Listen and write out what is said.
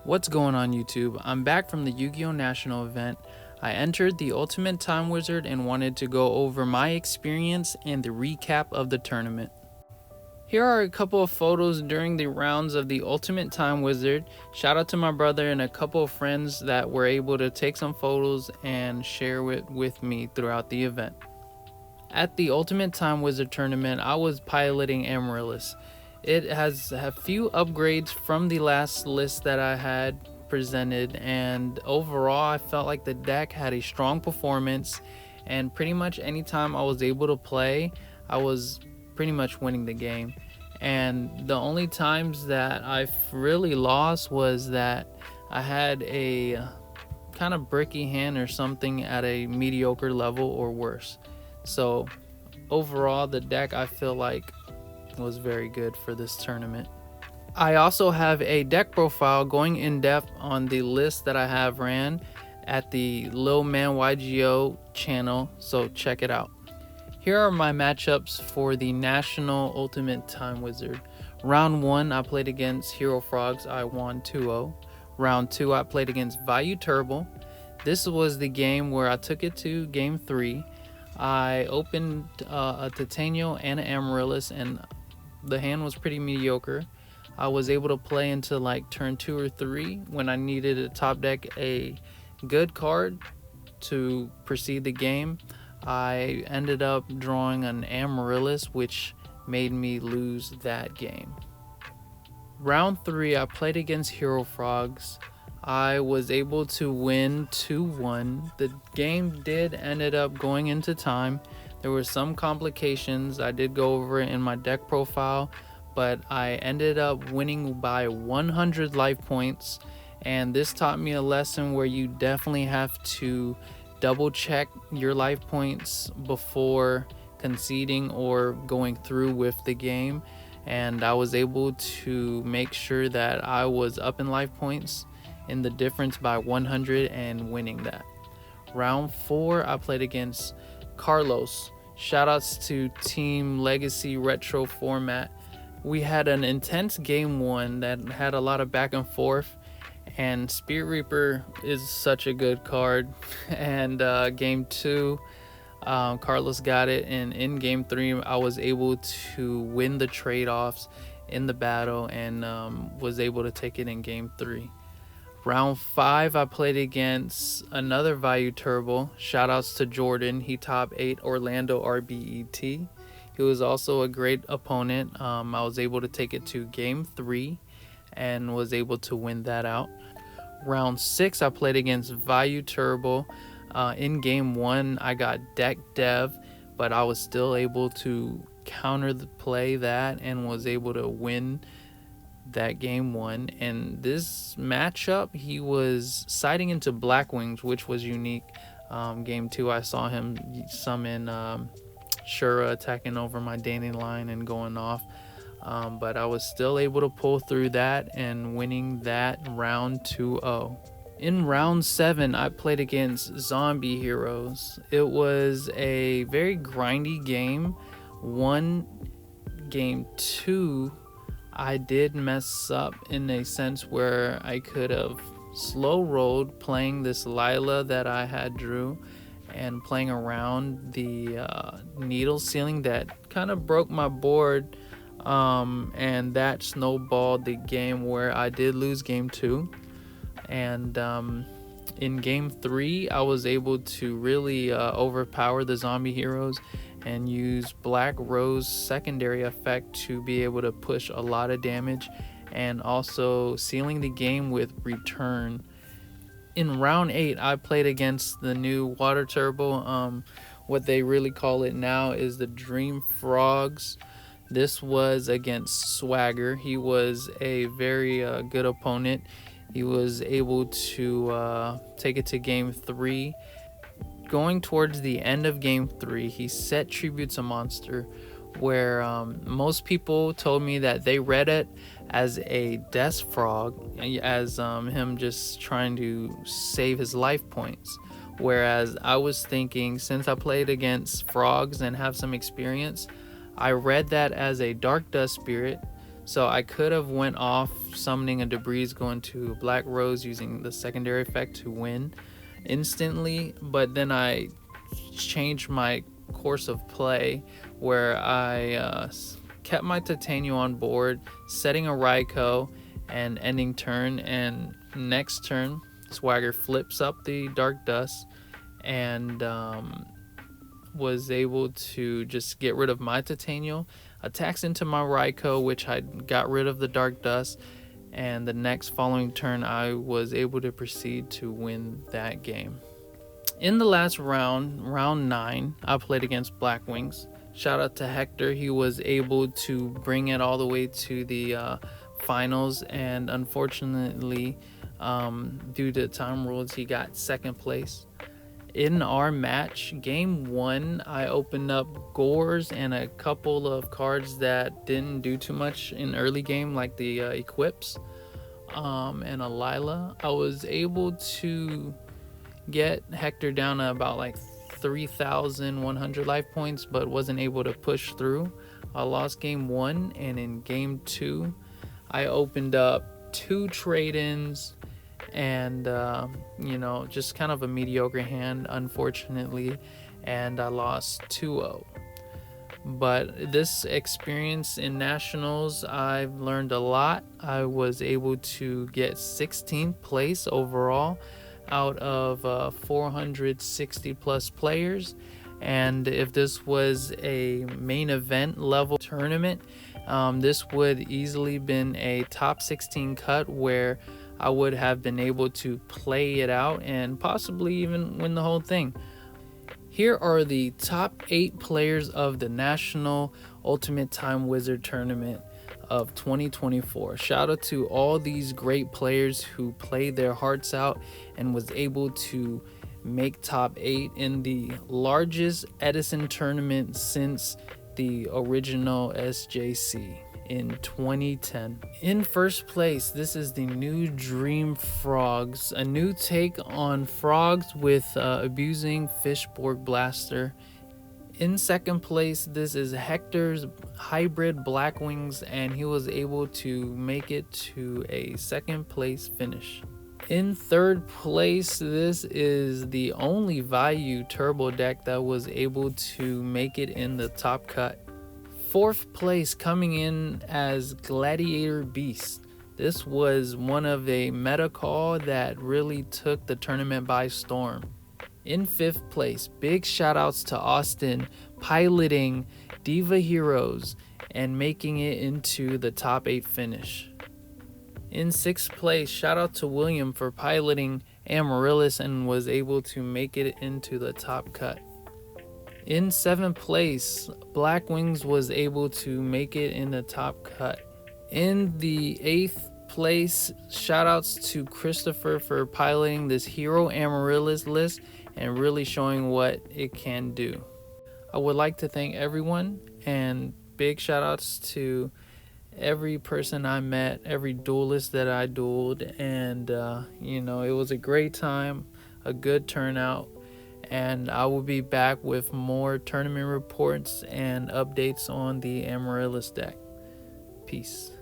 What's going on YouTube? I'm back from the Yu-Gi-Oh! National event. I entered the Ultimate Time Wizard and wanted to go over my experience and the recap of the tournament. Here are a couple of photos during the rounds of the Ultimate Time Wizard. Shout out to my brother and a couple of friends that were able to take some photos and share it with me throughout the event. At the Ultimate Time Wizard tournament, I was piloting Amaryllis. It has a few upgrades from the last list that I had presented, and overall I felt like the deck had a strong performance, and pretty much anytime I was able to play, I was pretty much winning the game. And the only times that I really lost was that I had a kind of bricky hand or something at a mediocre level or worse. So overall, the deck I feel like was very good for this tournament. I also have a deck profile going in depth on the list that I have ran at the Lil Man YGO channel, so check it out. Here are my matchups for the National Ultimate Time Wizard. Round 1 I played against Hero Frogs. I won 2-0. Round 2 I played against Vayu Turbo. This was the game where I took it to game 3. I opened a Tytannial and an Amaryllis, and the hand was pretty mediocre. I was able to play into like turn 2 or 3 when I needed to top deck a good card to proceed the game. I ended up drawing an Amaryllis, which made me lose that game. Round 3 I played against Hero Frogs. I was able to win 2-1. The game did ended up going into time. There were some complications. I did go over it in my deck profile, but I ended up winning by 100 life points, and this taught me a lesson where you definitely have to double check your life points before conceding or going through with the game. And I was able to make sure that I was up in life points in the difference by 100 and winning that. Round 4 I played against Carlos. Shoutouts to Team Legacy Retro format. We had an intense game 1 that had a lot of back and forth, and Spirit Reaper is such a good card. And game 2 Carlos got it, and in game 3 I was able to win the trade-offs in the battle and was able to take it in game 3. Round 5 I played against another Vayu Turbo. Shoutouts to Jordan. He top 8 Orlando RBET. He was also a great opponent. I was able to take it to game 3 and was able to win that out. Round 6 I played against Vayu Turbo. In game 1 I got deck dev, but I was still able to counter the play that and was able to win that game 1. And this matchup he was siding into Black Wings, which was unique. Game 2 I saw him summon Shura, attacking over my Danny line and going off, but I was still able to pull through that and winning that round 2-0. In round 7 I played against Zombie Heroes. It was a very grindy game. Game 2 I did mess up in a sense where I could have slow rolled playing this Lila that I had drew and playing around the needle ceiling that kind of broke my board, and that snowballed the game where I did lose game 2. And in game 3 I was able to really overpower the Zombie Heroes and use Black Rose secondary effect to be able to push a lot of damage, and also sealing the game with return. In round 8 I played against the new Water Turbo. What they really call it now is the Dream Frogs. This was against Swagger. He was a very good opponent. He was able to take it to game 3. Going towards the end of game 3, he set Tributes a Monster, where most people told me that they read it as a Death Frog, as him just trying to save his life points. Whereas I was thinking, since I played against frogs and have some experience, I read that as a Dark Dust Spirit. So I could have went off summoning a debris going to Black Rose using the secondary effect to win instantly, but then I changed my course of play where I kept my Tytannial on board, setting a Raikou and ending turn, and next turn Swagger flips up the Dark Dust and was able to just get rid of my Tytannial, attacks into my Raikou, which I got rid of the Dark Dust, and the next following turn I was able to proceed to win that game. In the last round, round 9, I played against Black Wings. Shout out to Hector. He was able to bring it all the way to the finals, and unfortunately, due to time rules, he got second place. In our match, game 1, I opened up Gores and a couple of cards that didn't do too much in early game, like the Equips and a Lila. I was able to get Hector down to about like 3,100 life points, but wasn't able to push through. I lost game 1, and in game 2, I opened up 2 trade-ins and just kind of a mediocre hand, unfortunately, and I lost 2-0. But this experience in nationals, I've learned a lot. I was able to get 16th place overall out of 460 plus players, and if this was a main event level tournament, this would easily been a top 16 cut where I would have been able to play it out and possibly even win the whole thing. Here are the top 8 players of the National Ultimate Time Wizard Tournament of 2024. Shout out to all these great players who played their hearts out and was able to make top 8 in the largest Edison tournament since the original SJC in 2010. In first place, this is the new Dream Frogs, a new take on frogs with abusing Fishborg Blaster. In second place, this is Hector's hybrid Black Wings, and he was able to make it to a second place finish. In third place, this is the only Vayu Turbo deck that was able to make it in the top cut. Fourth place, coming in as Gladiator Beast. This was one of a meta call that really took the tournament by storm. In fifth place, big shout outs to Austin piloting Diva Heroes and making it into the top 8 finish. In sixth place, shout out to William for piloting Amaryllis and was able to make it into the top cut. In seventh place, Black Wings was able to make it in the top cut. In the eighth place, shoutouts to Christopher for piloting this Hero Amaryllis list and really showing what it can do. I would like to thank everyone, and big shoutouts to every person I met, every duelist that I dueled, and it was a great time, a good turnout. And I will be back with more tournament reports and updates on the Amaryllis deck. Peace.